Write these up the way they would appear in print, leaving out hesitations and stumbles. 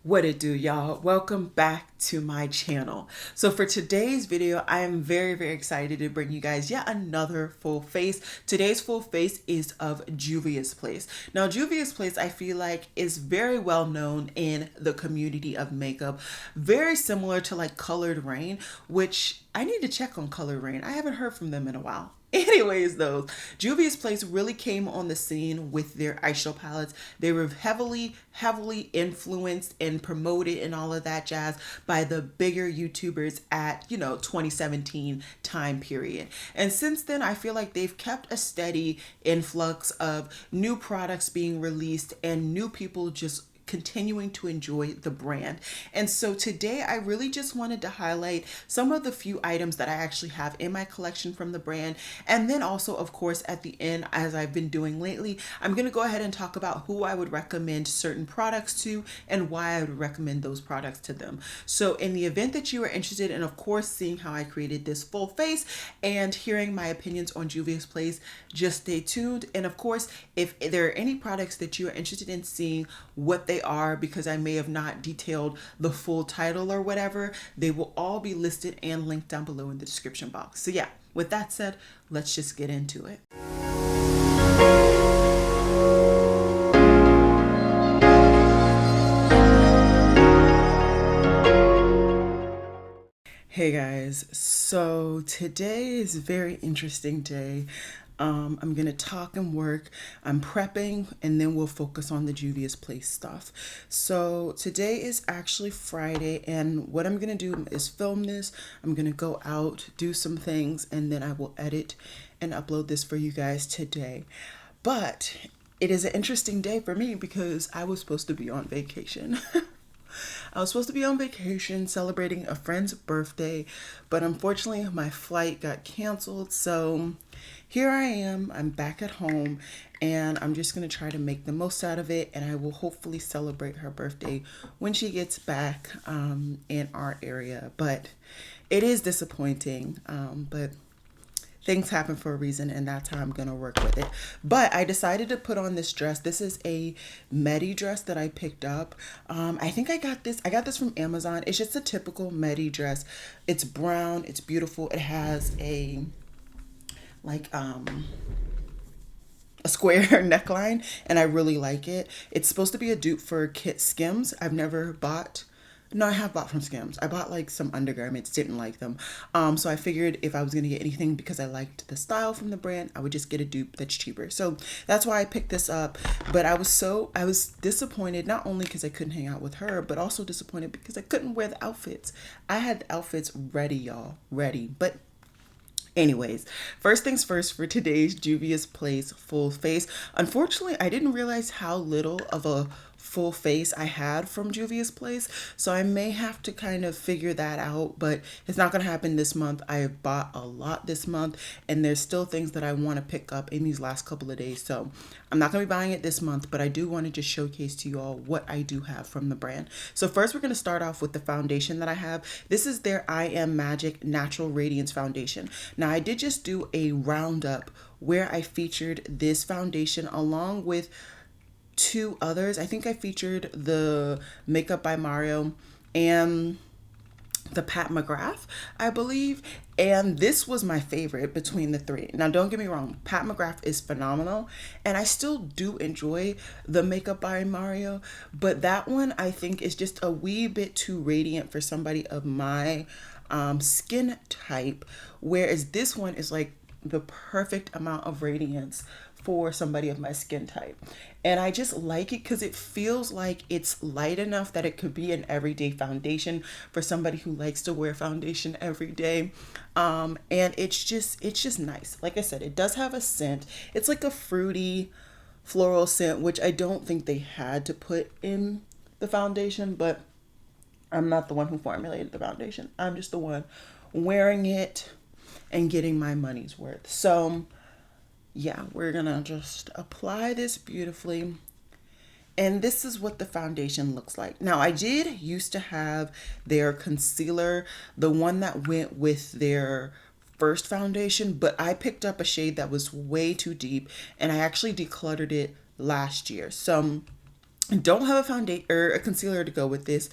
What it do, y'all? Welcome back to my channel. So for today's video, I am very excited to bring you guys yet another full face. Today's full face is of Juvia's Place. Now, Juvia's Place, I feel like, is very well known in the community of makeup. Very similar to like Colored Rain, which I need to check on Colored Rain. I haven't heard from them in a while. Anyways, though, Juvia's Place really came on the scene with their eyeshadow palettes. They were heavily influenced and promoted and all of that jazz by the bigger YouTubers at, 2017 time period. And since then, I feel like they've kept a steady influx of new products being released and new people just continuing to enjoy the brand. And so today I really just wanted to highlight some of the few items that I actually have in my collection from the brand. And then also, of course, at the end, as I've been doing lately, I'm going to go ahead and talk about who I would recommend certain products to and why I would recommend those products to them. So in the event that you are interested in, of course, seeing how I created this full face and hearing my opinions on Juvia's Place, just stay tuned. And of course, if there are any products that you are interested in seeing what they are, because I may have not detailed the full title or whatever, they will all be listed and linked down below in the description box. So yeah, with that said, let's just get into it. Hey guys, so today is a very interesting day. I'm gonna talk and work. I'm prepping, and then we'll focus on the Juvia's Place stuff. So today is actually Friday, and what I'm gonna do is film this. I'm gonna go out, do some things, and then I will edit and upload this for you guys today. But it is an interesting day for me because I was supposed to be on vacation. I was supposed to be on vacation celebrating a friend's birthday, but unfortunately my flight got canceled. So here I am, I'm back at home, and I'm just going to try to make the most out of it, and I will hopefully celebrate her birthday when she gets back in our area. But it is disappointing, but things happen for a reason, and that's how I'm gonna work with it. But I decided to put on this dress. This is a Medi dress that I picked up. I think I got this from Amazon. It's just a typical Medi dress. It's brown, it's beautiful. It has a square neckline, and I really like it. It's supposed to be a dupe for Kit Skims. I've never bought. No, I have bought from Skims. I bought like some undergarments, didn't like them. So I figured if I was gonna get anything because I liked the style from the brand, I would just get a dupe that's cheaper. So that's why I picked this up. But I was disappointed, not only because I couldn't hang out with her, but also disappointed because I couldn't wear the outfits. I had the outfits ready, y'all, ready. But anyways, first things first for today's Juvia's Place full face. Unfortunately, I didn't realize how little of a full face I had from Juvia's Place, so I may have to kind of figure that out, but it's not going to happen this month. I have bought a lot this month, and there's still things that I want to pick up in these last couple of days, so I'm not going to be buying it this month, but I do want to just showcase to you all what I do have from the brand. So first, we're going to start off with the foundation that I have. This is their I Am Magic Natural Radiance Foundation. Now, I did just do a roundup where I featured this foundation along with two others. I think I featured the Makeup by Mario and the Pat McGrath, I believe. And this was my favorite between the three. Now, don't get me wrong, Pat McGrath is phenomenal, and I still do enjoy the Makeup by Mario, but that one I think is just a wee bit too radiant for somebody of my skin type, whereas this one is like the perfect amount of radiance for somebody of my skin type. And I just like it because it feels like it's light enough that it could be an everyday foundation for somebody who likes to wear foundation every day. And it's just nice. Like I said, it does have a scent. It's like a fruity floral scent, which I don't think they had to put in the foundation, but I'm not the one who formulated the foundation. I'm just the one wearing it and getting my money's worth. So yeah, we're gonna just apply this beautifully. And this is what the foundation looks like. Now, I did used to have their concealer, the one that went with their first foundation, but I picked up a shade that was way too deep, and I actually decluttered it last year. So Don't have a foundation or a concealer to go with this.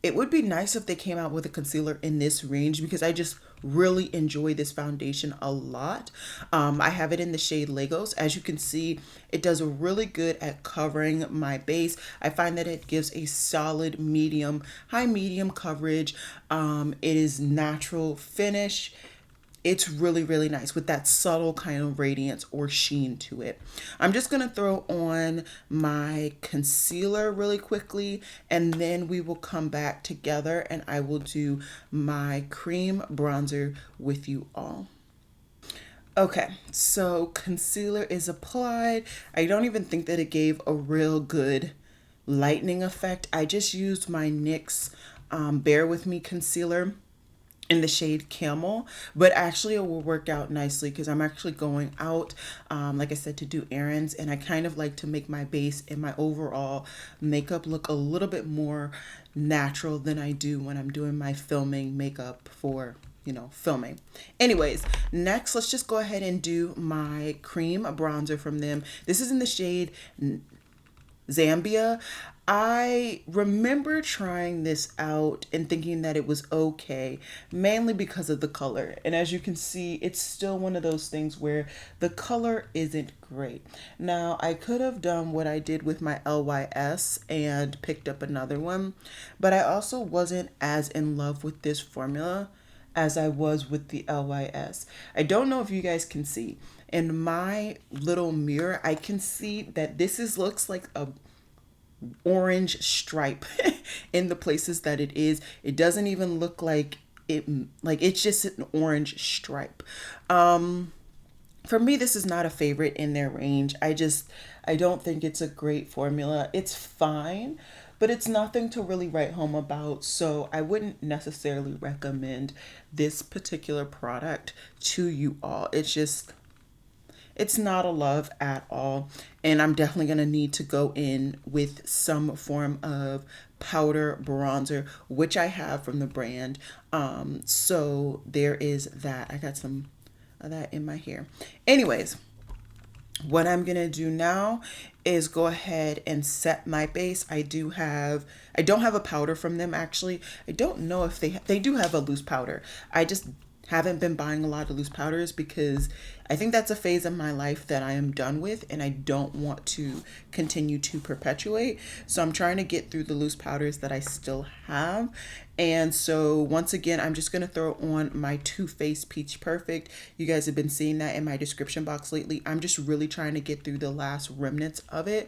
It would be nice if they came out with a concealer in this range because I just really enjoy this foundation a lot. I have it in the shade Legos. As you can see, it does really good at covering my base. I find that it gives a solid medium, high medium coverage. It is natural finish. It's really, really nice with that subtle kind of radiance or sheen to it. I'm just going to throw on my concealer really quickly, and then we will come back together and I will do my cream bronzer with you all. Okay, so concealer is applied. I don't even think that it gave a real good lightening effect. I just used my NYX Bear With Me concealer in the shade Camel, but actually it will work out nicely because I'm actually going out, like I said, to do errands, and I kind of like to make my base and my overall makeup look a little bit more natural than I do when I'm doing my filming makeup for, you know, filming. Anyways, next let's just go ahead and do my cream bronzer from them. This is in the shade Zambia. I remember trying this out and thinking that it was okay, mainly because of the color. And as you can see, it's still one of those things where the color isn't great. Now, I could have done what I did with my LYS and picked up another one, but I also wasn't as in love with this formula as I was with the LYS. I don't know if you guys can see. In my little mirror, I can see that looks like a orange stripe in the places that it is. It doesn't even look like it's just an orange stripe. For me, this is not a favorite in their range. I don't think it's a great formula. It's fine, but it's nothing to really write home about. So I wouldn't necessarily recommend this particular product to you all. It's not a love at all. And I'm definitely going to need to go in with some form of powder bronzer, which I have from the brand. So there is that. I got some of that in my hair. Anyways, what I'm going to do now is go ahead and set my base. I don't have a powder from them actually. I don't know if they do have a loose powder. I just haven't been buying a lot of loose powders because I think that's a phase of my life that I am done with and I don't want to continue to perpetuate. So I'm trying to get through the loose powders that I still have. And so once again, I'm just going to throw on my Too Faced Peach Perfect. You guys have been seeing that in my description box lately. I'm just really trying to get through the last remnants of it.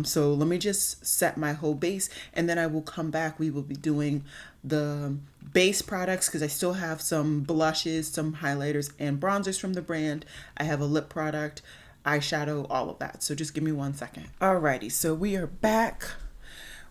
So let me just set my whole base and then I will come back. We will be doing the base products because I still have some blushes, some highlighters and bronzers from the brand. I have a lip product, eyeshadow, all of that. So just give me 1 second. Alrighty, so we are back.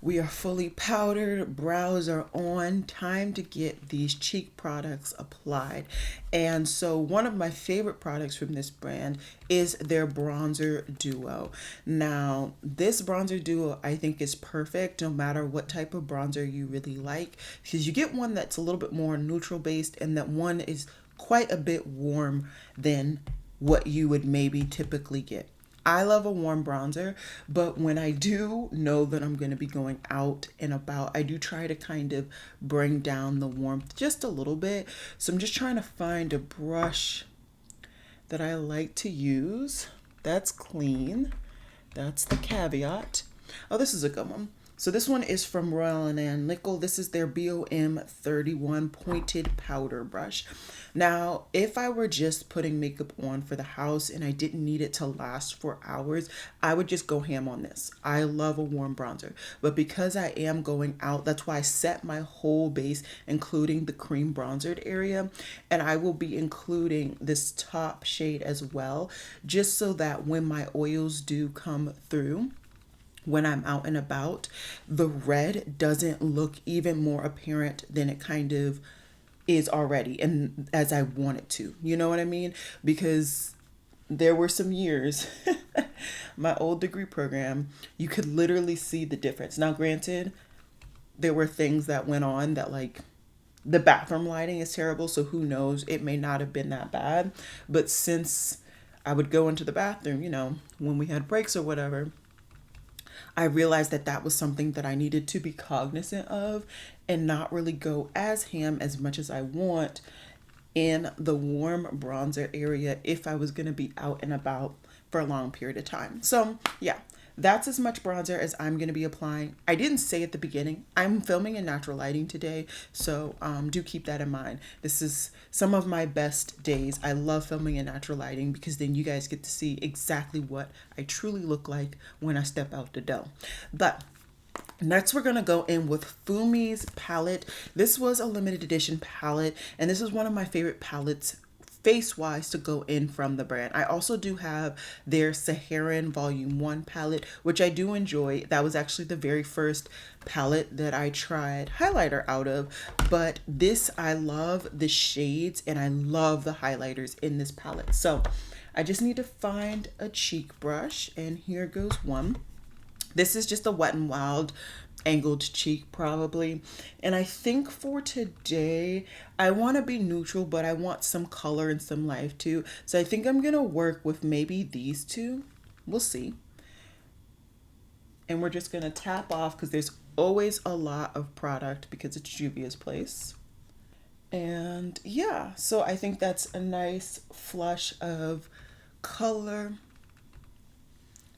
We are fully powdered, brows are on, time to get these cheek products applied. And so one of my favorite products from this brand is their bronzer duo. Now, this bronzer duo I think is perfect no matter what type of bronzer you really like, because you get one that's a little bit more neutral based and that one is quite a bit warm than what you would maybe typically get. I love a warm bronzer, but when I do know that I'm going to be going out and about, I do try to kind of bring down the warmth just a little bit. So I'm just trying to find a brush that I like to use that's clean. That's the caveat. Oh, this is a good one. So this one is from Royal and Nickel. This is their BOM 31 pointed powder brush. Now, if I were just putting makeup on for the house and I didn't need it to last for hours, I would just go ham on this. I love a warm bronzer, but because I am going out, that's why I set my whole base, including the cream bronzered area, and I will be including this top shade as well, just so that when my oils do come through, when I'm out and about, the red doesn't look even more apparent than it kind of is already and as I want it to. You know what I mean? Because there were some years, my old degree program, you could literally see the difference. Now, granted, there were things that went on that like the bathroom lighting is terrible, so who knows, it may not have been that bad. But since I would go into the bathroom, you know, when we had breaks or whatever, I realized that that was something that I needed to be cognizant of and not really go as ham as much as I want in the warm bronzer area if I was going to be out and about for a long period of time. So, yeah, that's as much bronzer as I'm going to be applying. I didn't say at the beginning, I'm filming in natural lighting today, so do keep that in mind. This is some of my best days. I love filming in natural lighting because then you guys get to see exactly what I truly look like when I step out the door. But next, we're going to go in with Fumi's palette. This was a limited edition palette, and this is one of my favorite palettes face-wise to go in from the brand. I also do have their Saharan Volume 1 palette, which I do enjoy. That was actually the very first palette that I tried highlighter out of, but this, I love the shades and I love the highlighters in this palette. So I just need to find a cheek brush, and here goes one. This is just a Wet n Wild angled cheek probably. And I think for today, I want to be neutral, but I want some color and some life too. So I think I'm going to work with maybe these two. We'll see. And we're just going to tap off because there's always a lot of product because it's Juvia's place. And yeah, so I think that's a nice flush of color.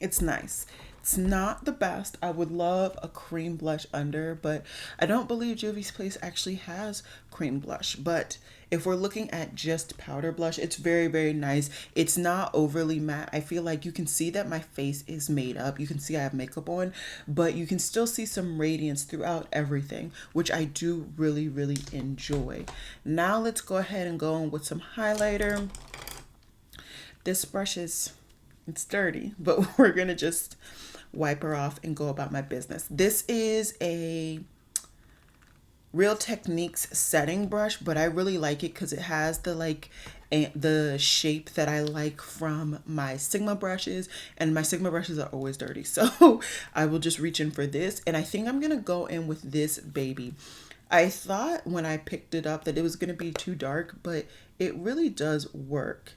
It's nice. It's not the best. I would love a cream blush under, but I don't believe Juvia's Place actually has cream blush. But if we're looking at just powder blush, it's very, very nice. It's not overly matte. I feel like you can see that my face is made up. You can see I have makeup on, but you can still see some radiance throughout everything, which I do really, really enjoy. Now let's go ahead and go in with some highlighter. This brush it's dirty, but we're gonna just wipe her off and go about my business. This is a Real Techniques setting brush, but I really like it because it has the shape that I like from my Sigma brushes, and my Sigma brushes are always dirty, so I will just reach in for this. And I think I'm gonna go in with this baby. I thought when I picked it up that it was gonna be too dark, but it really does work.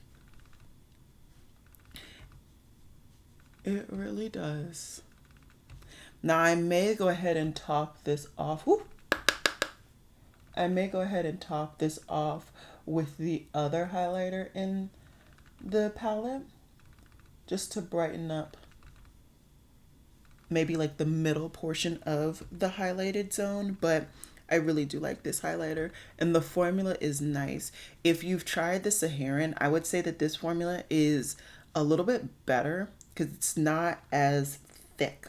It really does. Now I may go ahead and top this off. Woo! I may go ahead and top this off with the other highlighter in the palette just to brighten up maybe like the middle portion of the highlighted zone, but I really do like this highlighter and the formula is nice. If you've tried the Saharan, I would say that this formula is a little bit better because it's not as thick.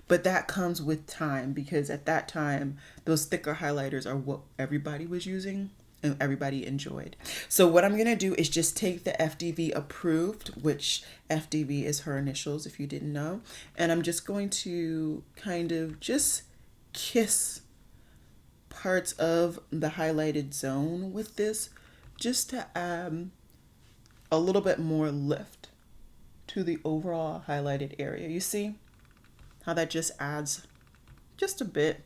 But that comes with time because at that time, those thicker highlighters are what everybody was using and everybody enjoyed. So what I'm going to do is just take the FDV approved, which FDV is her initials if you didn't know. And I'm just going to kind of just kiss parts of the highlighted zone with this just to add a little bit more lift to the overall highlighted area. You see how that just adds just a bit,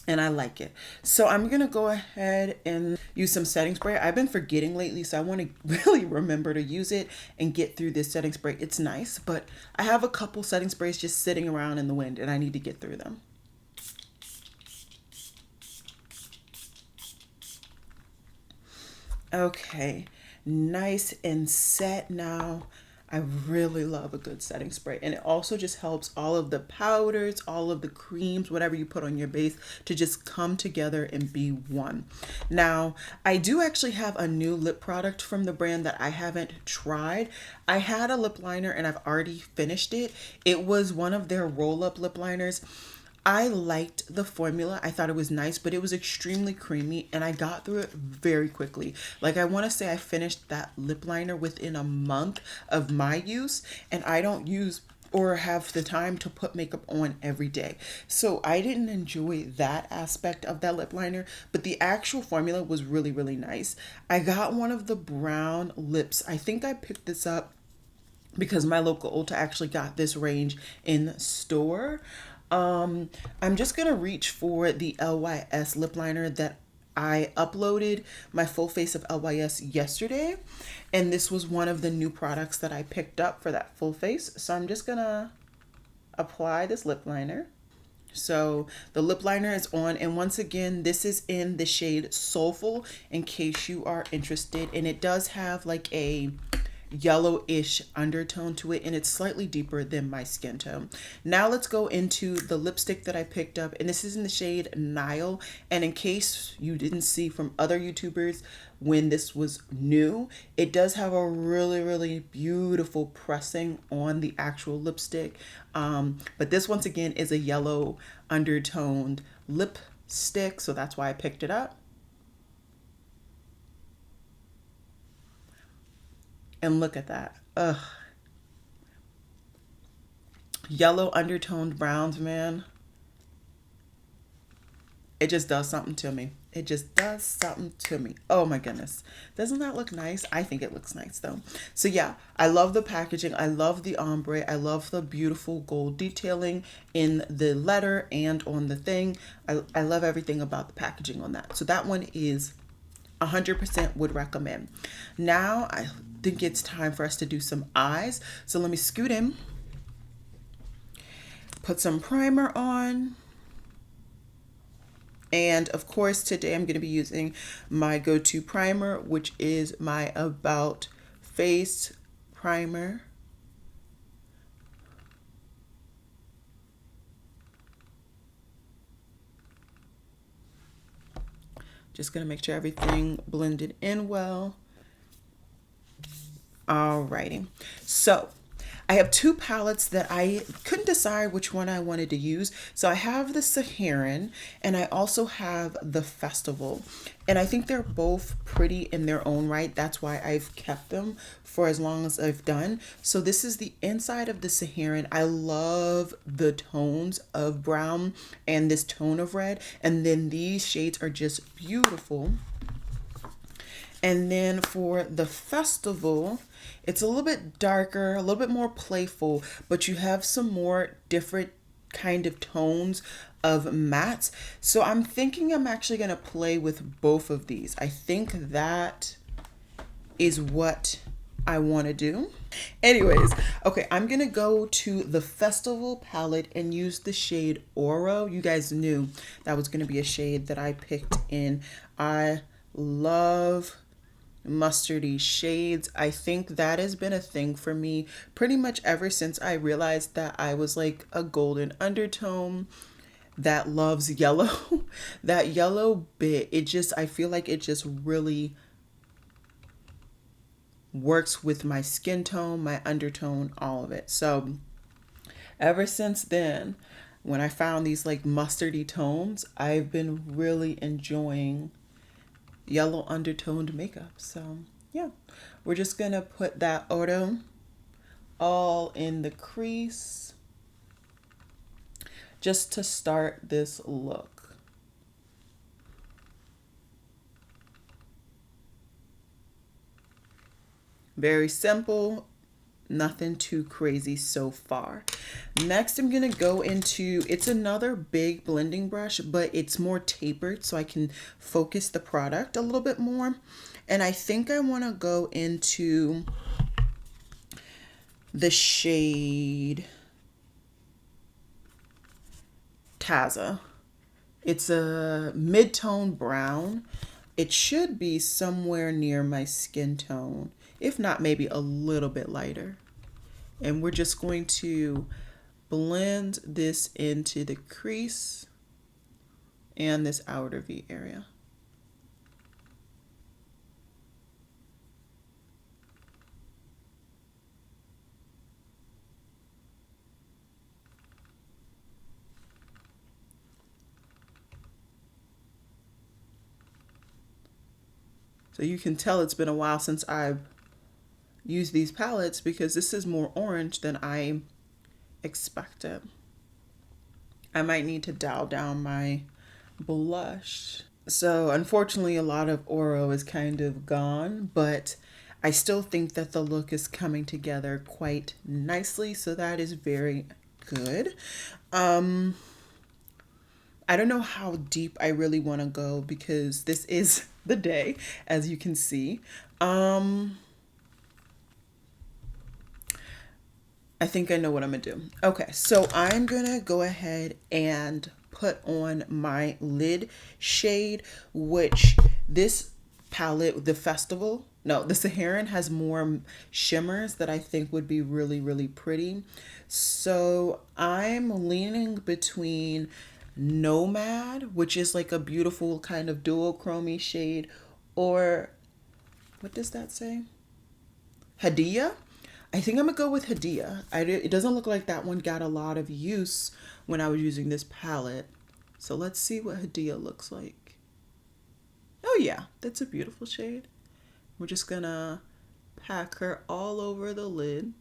and I like it. So I'm gonna go ahead and use some setting spray. I've been forgetting lately, so I want to really remember to use it and get through this setting spray. It's nice, but I have a couple setting sprays just sitting around in the wind and I need to get through them. Okay, nice and set now. I really love a good setting spray, and it also just helps all of the powders, all of the creams, whatever you put on your base to just come together and be one. Now, I do actually have a new lip product from the brand that I haven't tried. I had a lip liner and I've already finished it. It was one of their roll-up lip liners. I liked the formula. I thought it was nice, but it was extremely creamy and I got through it very quickly. Like I want to say I finished that lip liner within a month of my use, and I don't use or have the time to put makeup on every day. So I didn't enjoy that aspect of that lip liner, but the actual formula was really, really nice. I got one of the brown lips. I think I picked this up because my local Ulta actually got this range in store. I'm just gonna reach for the LYS lip liner that I uploaded my full face of LYS yesterday, and this was one of the new products that I picked up for that full face. So I'm just gonna apply this lip liner. So the lip liner is on, and once again, this is in the shade Soulful in case you are interested, and it does have like a yellowish undertone to it, and it's slightly deeper than my skin tone. Now let's go into the lipstick that I picked up, and this is in the shade Nile. And in case you didn't see from other YouTubers when this was new, it does have a really beautiful pressing on the actual lipstick, but this once again is a yellow undertoned lipstick, so that's why I picked it up. And look at that. Ugh. Yellow undertoned browns, man. It just does something to me. It just does something to me. Oh my goodness. Doesn't that look nice? I think it looks nice though. So yeah, I love the packaging. I love the ombre. I love the beautiful gold detailing in the letter and on the thing. I love everything about the packaging on that. So that one is 100% would recommend. Now I think it's time for us to do some eyes. So let me scoot in, put some primer on. And of course, today I'm going to be using my go-to primer, which is my About Face primer. Just going to make sure everything blended in well. Alrighty. So I have two palettes that I couldn't decide which one I wanted to use. So I have the Saharan and I also have the Festival. And I think they're both pretty in their own right. That's why I've kept them for as long as I've done. So this is the inside of the Saharan. I love the tones of brown and this tone of red. And then these shades are just beautiful. And then for the Festival, it's a little bit darker, a little bit more playful, but you have some more different kind of tones of mattes. So I'm thinking I'm actually going to play with both of these. I think that is what I want to do. Anyways, okay, I'm going to go to the Festival palette and use the shade Oro. You guys knew that was going to be a shade that I picked in. I love mustardy shades. I think that has been a thing for me pretty much ever since I realized that I was like a golden undertone that loves yellow. That yellow bit, it just, I feel like it just really works with my skin tone, my undertone, all of it. So ever since then, when I found these like mustardy tones, I've been really enjoying yellow undertoned makeup. So yeah, we're just gonna put that Oro all in the crease just to start this look. Very simple, nothing too crazy so far. Next, I'm gonna go into, it's another big blending brush, but it's more tapered so I can focus the product a little bit more. And I think I wanna go into the shade Taza. It's a mid-tone brown. It should be somewhere near my skin tone, if not maybe a little bit lighter. And we're just going to blend this into the crease and this outer V area. So you can tell it's been a while since I've used these palettes because this is more orange than I expected. I might need to dial down my blush. So unfortunately, a lot of Oro is kind of gone, but I still think that the look is coming together quite nicely. So that is very good. I don't know how deep I really want to go because this is the day, as you can see. I think I know what I'm gonna do. Okay, so I'm gonna go ahead and put on my lid shade, which this palette, the festival, no, the Saharan has more shimmers that I think would be really, really pretty. So I'm leaning between Nomad, which is like a beautiful kind of dual chromey shade, or what does that say? Hadia. I think I'm gonna go with Hadia. It doesn't look like that one got a lot of use when I was using this palette. So let's see what Hadia looks like. Oh yeah, that's a beautiful shade. We're just gonna pack her all over the lid.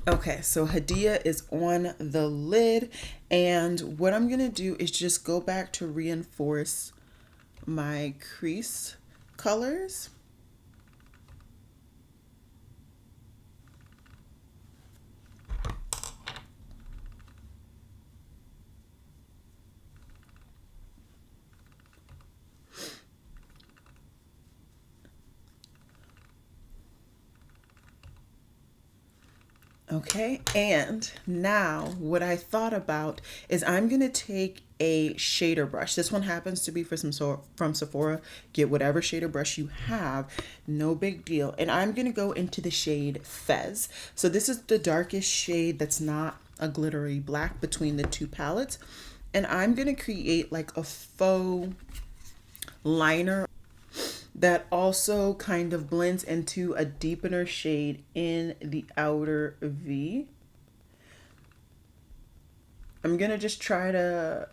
Okay, so Hadia is on the lid, and what I'm gonna do is just go back to reinforce my crease colors. Okay, and now what I thought about is I'm gonna take a shader brush. This one happens to be from Sephora. Get whatever shader brush you have, no big deal. And I'm gonna go into the shade Fez. So this is the darkest shade that's not a glittery black between the two palettes. And I'm gonna create like a faux liner that also kind of blends into a deepener shade in the outer V. I'm gonna just try to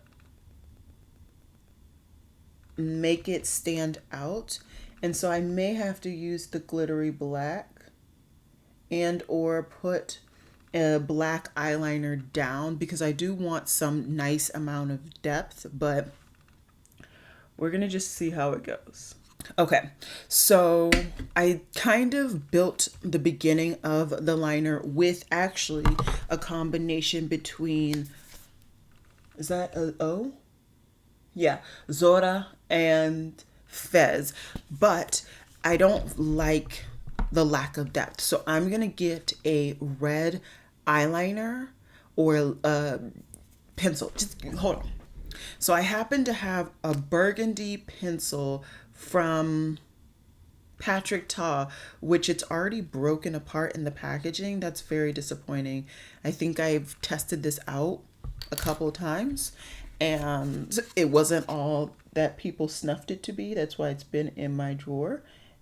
make it stand out, and so I may have to use the glittery black and or put a black eyeliner down because I do want some nice amount of depth, but we're gonna just see how it goes. Okay, so I kind of built the beginning of the liner with actually a combination between, is that a O? Yeah, Zora and Fez, but I don't like the lack of depth. So I'm gonna get a red eyeliner or a pencil. Just hold on. So I happen to have a burgundy pencil from Patrick Ta, which it's already broken apart in the packaging. That's very disappointing. I think I've tested this out a couple times and it wasn't all that people snuffed it to be. That's why it's been in my drawer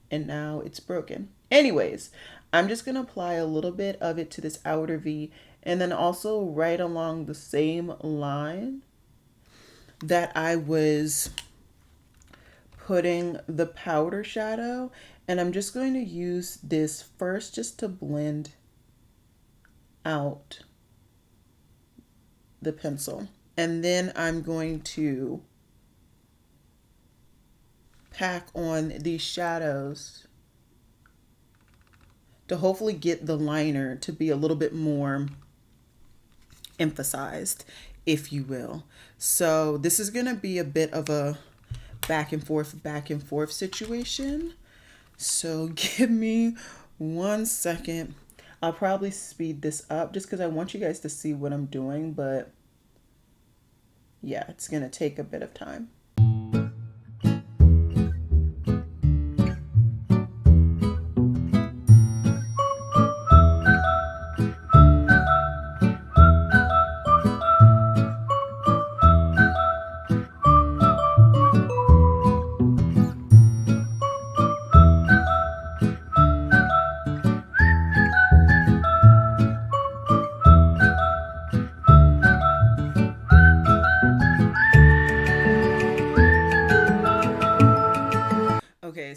and now it's broken. Anyways, I'm just going to apply a little bit of it to this outer V and then also right along the same line that I was putting the powder shadow, and I'm just going to use this first just to blend out the pencil, and then I'm going to pack on these shadows to hopefully get the liner to be a little bit more emphasized, if you will. So this is going to be a bit of a back and forth situation. So give me 1 second. I'll probably speed this up just because I want you guys to see what I'm doing, but yeah, it's going to take a bit of time.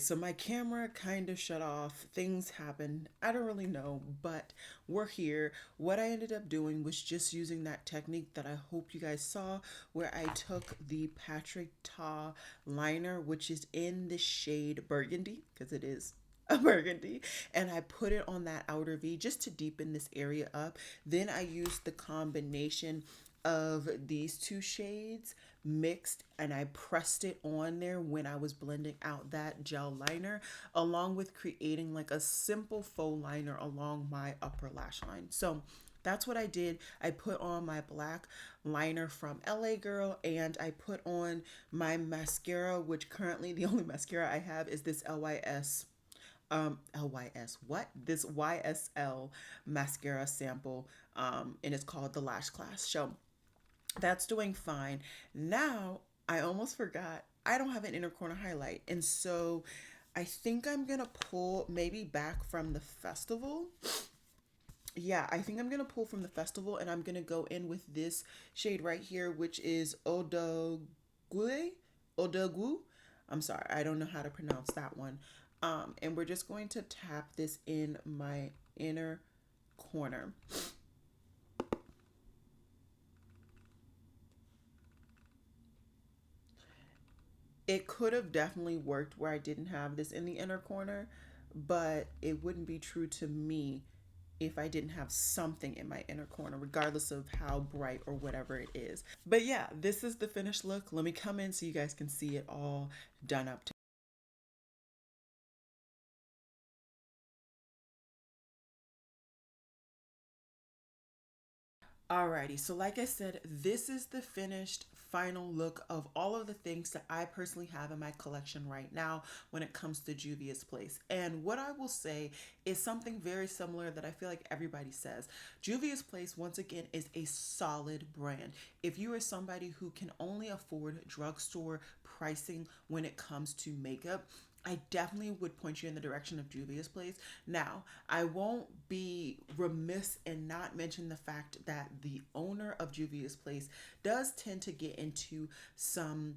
so my camera kind of shut off. Things happened. I don't really know, but we're here. What I ended up doing was just using that technique that I hope you guys saw, where I took the Patrick Ta liner, which is in the shade Burgundy, because it is a burgundy, and I put it on that outer V just to deepen this area up. Then I used the combination of these two shades mixed, and I pressed it on there when I was blending out that gel liner, along with creating like a simple faux liner along my upper lash line. So that's what I did. I put on my black liner from LA Girl, and I put on my mascara, which currently the only mascara I have is this this YSL mascara sample, and it's called the Lash Class. So that's doing fine. Now, I almost forgot, I don't have an inner corner highlight, and so I think I'm gonna pull maybe back from the festival. Yeah, I think I'm gonna pull from the festival, and I'm gonna go in with this shade right here, which is Odagu. I'm sorry, I don't know how to pronounce that one. And we're just going to tap this in my inner corner. It could have definitely worked where I didn't have this in the inner corner, but it wouldn't be true to me if I didn't have something in my inner corner, regardless of how bright or whatever it is. But yeah, this is the finished look. Let me come in so you guys can see it all done up. Alrighty, so like I said, this is the finished final look of all of the things that I personally have in my collection right now when it comes to Juvia's Place. And what I will say is something very similar that I feel like everybody says. Juvia's Place, once again, is a solid brand. If you are somebody who can only afford drugstore pricing when it comes to makeup, I definitely would point you in the direction of Juvia's Place. Now, I won't be remiss and not mention the fact that the owner of Juvia's Place does tend to get into some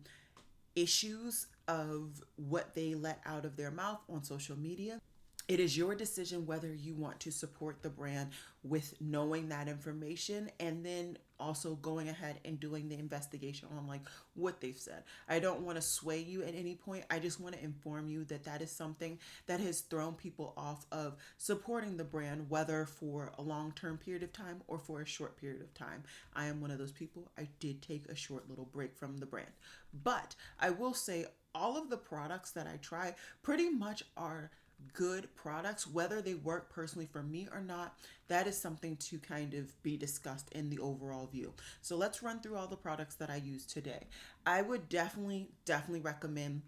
issues of what they let out of their mouth on social media. It is your decision whether you want to support the brand with knowing that information, and then also going ahead and doing the investigation on like what they've said. I don't want to sway you at any point. I just want to inform you that that is something that has thrown people off of supporting the brand, whether for a long-term period of time or for a short period of time. I am one of those people. I did take a short little break from the brand, but I will say all of the products that I try pretty much are good products. Whether they work personally for me or not, that is something to kind of be discussed in the overall view. So let's run through all the products that I use today. I would definitely recommend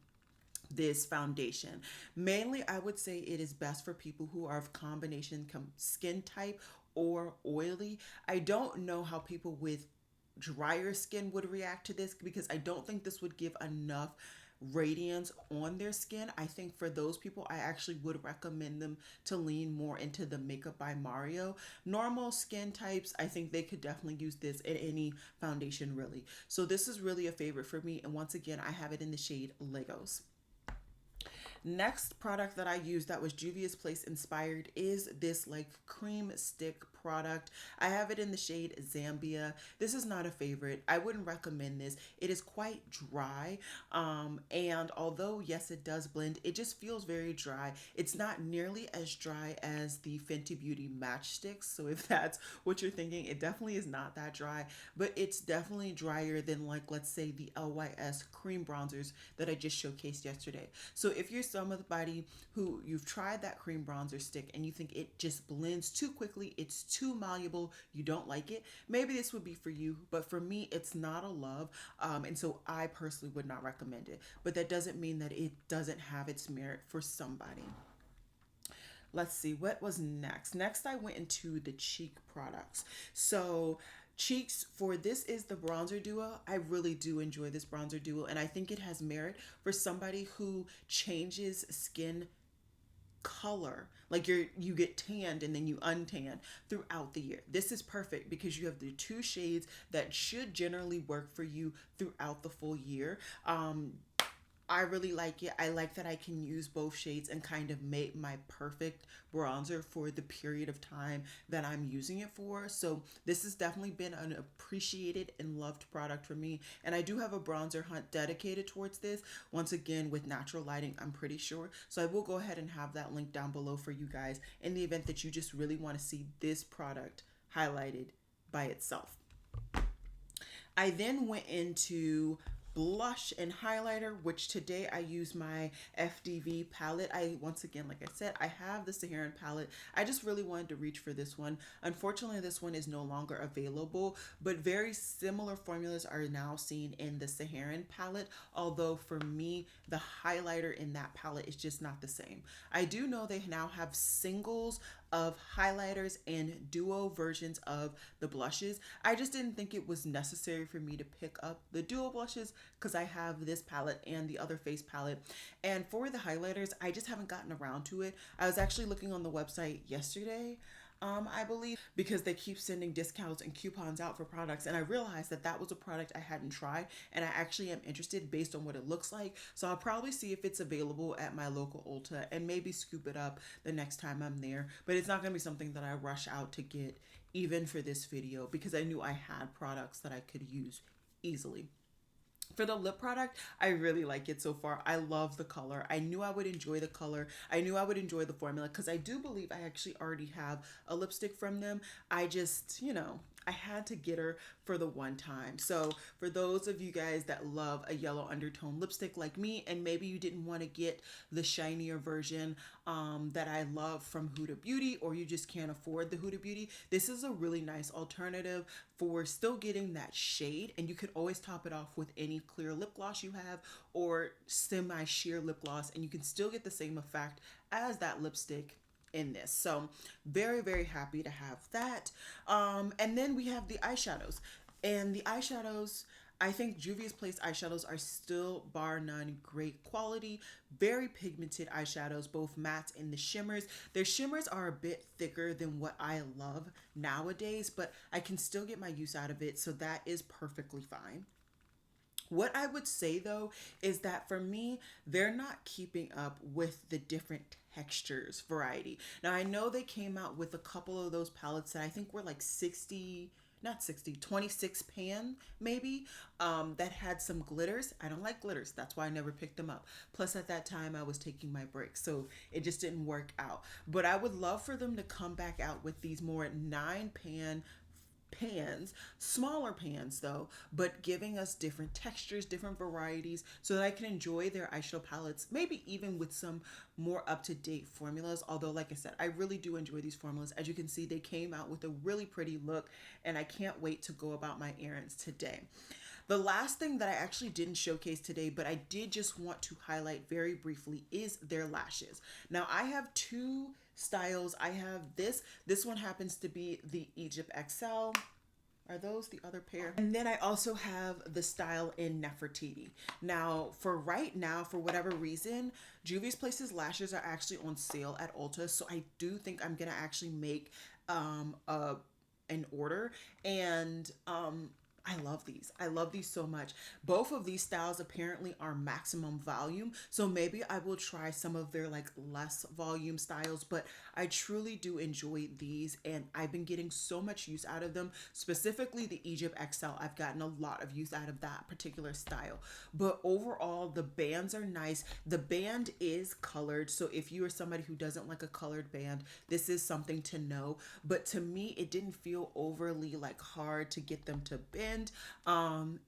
this foundation. Mainly, I would say it is best for people who are of combination skin type or oily. I don't know how people with drier skin would react to this, because I don't think this would give enough radiance on their skin. I think for those people, I actually would recommend them to lean more into the Makeup by Mario. Normal skin types, I think they could definitely use this in any foundation really. So this is really a favorite for me, and once again, I have it in the shade Legos. Next product that I used that was Juvia's Place inspired is this like cream stick product. I have it in the shade Zambia. This is not a favorite. I wouldn't recommend this. It is quite dry. And although yes, it does blend, it just feels very dry. It's not nearly as dry as the Fenty Beauty matchsticks. So if that's what you're thinking, it definitely is not that dry, but it's definitely drier than like, let's say the LYS cream bronzers that I just showcased yesterday. So if you're somebody who you've tried that cream bronzer stick and you think it just blends too quickly, it's too malleable, you don't like it, maybe this would be for you. But for me, it's not a love, and so I personally would not recommend it. But that doesn't mean that it doesn't have its merit for somebody. Let's see what was next. Next, I went into the cheek products. So cheeks, for this is the bronzer duo. I really do enjoy this bronzer duo, and I think it has merit for somebody who changes skin color, like you get tanned and then you untan throughout the year. This is perfect because you have the two shades that should generally work for you throughout the full year. I really like it. I like that I can use both shades and kind of make my perfect bronzer for the period of time that I'm using it for. So this has definitely been an appreciated and loved product for me. And I do have a bronzer hunt dedicated towards this. Once again, with natural lighting, I'm pretty sure. So I will go ahead and have that link down below for you guys in the event that you just really want to see this product highlighted by itself. I then went into blush and highlighter, which today I use my FDV palette. Once again, like I said, I have the Saharan palette. I just really wanted to reach for this one. Unfortunately, this one is no longer available, but very similar formulas are now seen in the Saharan palette. Although for me, the highlighter in that palette is just not the same. I do know they now have singles of highlighters and duo versions of the blushes. I just didn't think it was necessary for me to pick up the duo blushes because I have this palette and the other face palette. And for the highlighters, I just haven't gotten around to it. I was actually looking on the website yesterday, I believe, because they keep sending discounts and coupons out for products. And I realized that that was a product I hadn't tried, and I actually am interested based on what it looks like. So I'll probably see if it's available at my local Ulta and maybe scoop it up the next time I'm there. But it's not going to be something that I rush out to get even for this video, because I knew I had products that I could use easily. For the lip product, I really like it so far. I love the color. I knew I would enjoy the color. I knew I would enjoy the formula because I do believe I actually already have a lipstick from them. I just, I had to get her for the one time. So for those of you guys that love a yellow undertone lipstick like me, and maybe you didn't want to get the shinier version that I love from Huda Beauty, or you just can't afford the Huda Beauty, this is a really nice alternative for still getting that shade. And you could always top it off with any clear lip gloss you have or semi sheer lip gloss, and you can still get the same effect as that lipstick in this. So very, very happy to have that. And then we have the eyeshadows, and the eyeshadows, I think Juvia's Place eyeshadows are still bar none great quality, very pigmented eyeshadows, both mattes and the shimmers. Their shimmers are a bit thicker than what I love nowadays, but I can still get my use out of it, so that is perfectly fine. What I would say though is that for me, they're not keeping up with the different textures variety. Now I know they came out with a couple of those palettes that I think were like 60, not 60, 26 pan maybe, that had some glitters. I don't like glitters. That's why I never picked them up. Plus at that time I was taking my break, so it just didn't work out. But I would love for them to come back out with these more 9 pan pans, smaller pans though, but giving us different textures, different varieties, so that I can enjoy their eyeshadow palettes, maybe even with some more up-to-date formulas. Although, like I said, I really do enjoy these formulas. As you can see, they came out with a really pretty look, and I can't wait to go about my errands today. The last thing that I actually didn't showcase today, but I did just want to highlight very briefly, is their lashes. Now I have two styles. I have this one happens to be the Egypt XL. Are those the other pair? And then I also have the style in Nefertiti. Now, for right now, for whatever reason, Juvia's Place's lashes are actually on sale at Ulta, so I do think I'm gonna actually make an order. And I love these. I love these so much. Both of these styles apparently are maximum volume, so maybe I will try some of their like less volume styles, but I truly do enjoy these, and I've been getting so much use out of them. Specifically the Egypt XL, I've gotten a lot of use out of that particular style. But overall, the bands are nice. The band is colored, so if you are somebody who doesn't like a colored band, this is something to know. But to me, it didn't feel overly like hard to get them to bend.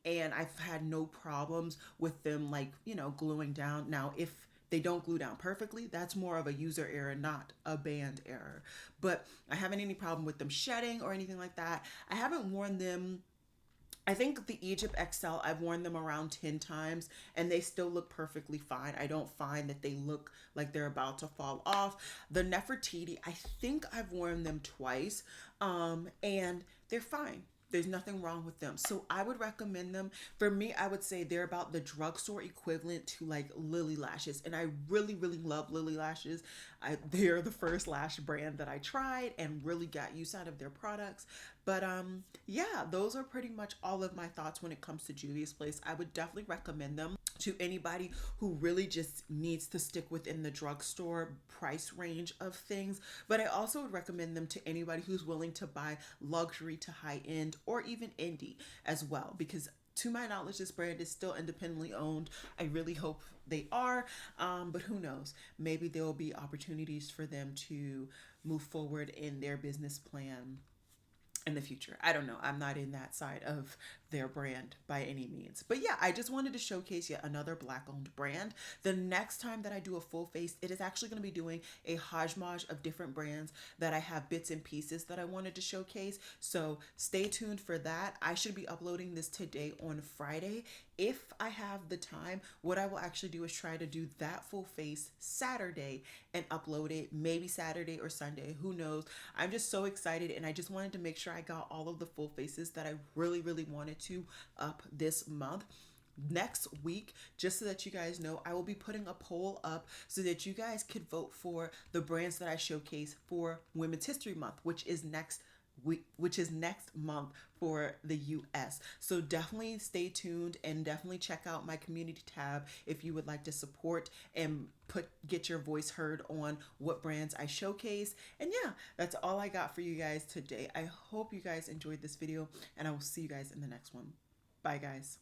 And I've had no problems with them, like, gluing down. Now, if they don't glue down perfectly, that's more of a user error, not a band error. But I haven't any problem with them shedding or anything like that. I haven't worn them. I think the Egypt XL, I've worn them around 10 times and they still look perfectly fine. I don't find that they look like they're about to fall off. The Nefertiti, I think I've worn them twice, and they're fine. There's nothing wrong with them. So I would recommend them. For me, I would say they're about the drugstore equivalent to like Lily Lashes. And I really, really love Lily Lashes. They're the first lash brand that I tried and really got use out of their products. But yeah, those are pretty much all of my thoughts when it comes to Juvia's Place. I would definitely recommend them to anybody who really just needs to stick within the drugstore price range of things. But I also would recommend them to anybody who's willing to buy luxury to high end or even indie as well, because to my knowledge, this brand is still independently owned. I really hope they are, but who knows? Maybe there will be opportunities for them to move forward in their business plan in the future. I don't know. I'm not in that side of their brand by any means. But yeah, I just wanted to showcase yet another black owned brand. The next time that I do a full face, it is actually going to be doing a hodgepodge of different brands that I have bits and pieces that I wanted to showcase. So stay tuned for that. I should be uploading this today on Friday. If I have the time, what I will actually do is try to do that full face Saturday and upload it maybe Saturday or Sunday. Who knows? I'm just so excited, and I just wanted to make sure I got all of the full faces that I really, really wanted to up this month. Next week, just so that you guys know, I will be putting a poll up so that you guys could vote for the brands that I showcase for Women's History Month, which is next week, which is next month for the US. So definitely stay tuned and definitely check out my community tab if you would like to support and get your voice heard on what brands I showcase. And yeah, that's all I got for you guys today. I hope you guys enjoyed this video, and I will see you guys in the next one. Bye guys.